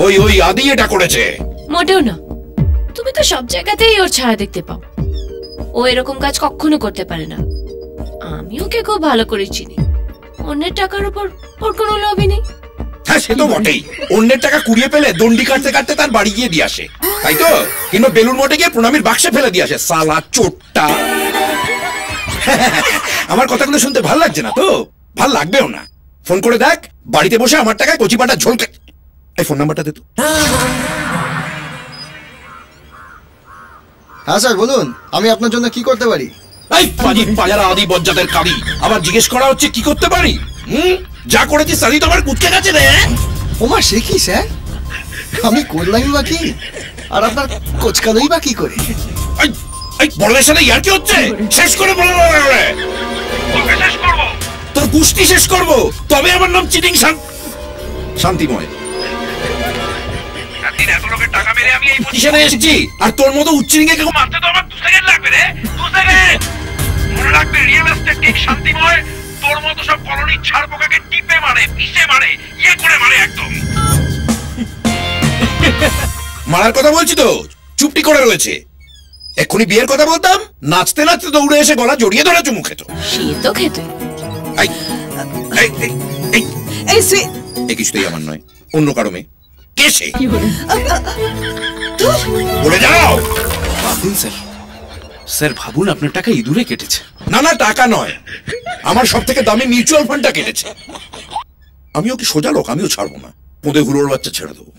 ওই ওই আদি এটা করেছে। মোটেও না, তুমি তো সব জায়গাতেই ওর ছায়া দেখতে পাও। ও এরকম কাজ কখনো করতে পারে না। আমি ওকে খুব ভালো করে চিনি। অন্যের টাকার উপর ওর কোনো লোভই নেই। হ্যাঁ সে তো বটেই, অন্যের টাকা কুড়িয়ে পেলে দণ্ডি কাটতে কাটতে তার বাড়ি গিয়ে দিয়ে আসে, তাই তো? কিংবা বেলুন মঠে গিয়ে প্রণামীর বাক্সে ফেলে দিয়ে আসে, সালা চোটটা। আমার কথাগুলো শুনতে ভাল লাগছে না তো? ভাল লাগবেও না। ফোন করে দেখ, বাড়িতে বসে আমার টাকায় কচি পাটা ঝোল খায়। এই ফোন নাম্বারটা দে তো। হ্যাঁ স্যার বলুন, আমি আপনার জন্য কি করতে পারি? এই পাজি পাজারা আদি বজ্জাতের কালি, আবার জিজ্ঞেস করা হচ্ছে কি করতে পারি? যা করেছি সালি তো আমার কুচকে গেছে রে। ওমা সে কি স্যার, আমি করলামই বা কি, আর আপনার কোচকালোই বা কি করে? এই বড়দের সাথে ইয়ার কি হচ্ছে? শেষ করে বলো, শেষ করবো তোর গুষ্টি শেষ করবো, তবে আমার নাম চিটিং শান্তিময়। এত লোকের টাকা মেরে আমি এই পজিশনে এসেছি, আর তোর মতো উচ্চিরিংয়ে কেউ মারতে তো আমার 2 সেকেন্ড লাগবে রে, 2 সেকেন্ড। মনে রাখবে, রিয়েল এস্টেট ঠিক শান্তিময় তোর মতো সব কলোনির ছাড় পোকাকে টিপে মারে, পিষে মারে, ইয়ে করে মারে একদম। মারার কথা বলছি তো, চুপটি করে রয়েছে। এক্ষুনি বিয়ের কথা বলতাম, নাচতে নাচতে দৌড়ে এসে গলা জড়িয়ে ধরে চুমু খেত। সে তো খেতে। এই কিছুতেই আমার নয়, অন্য কারো মেয়ে। কে সে? বলে যাও। স্যার, স্যার ভাবুন আপনার টাকা ইঁদুরে কেটেছে। না না, টাকা নয়, আমার সব থেকে দামি মিউচুয়াল ফান্ডটা কেটেছে। আমিও কি সোজা লোক, আমিও ছাড়বো না, পোঁদে হুড়োর বাচ্চা ছেড়ে দেবো।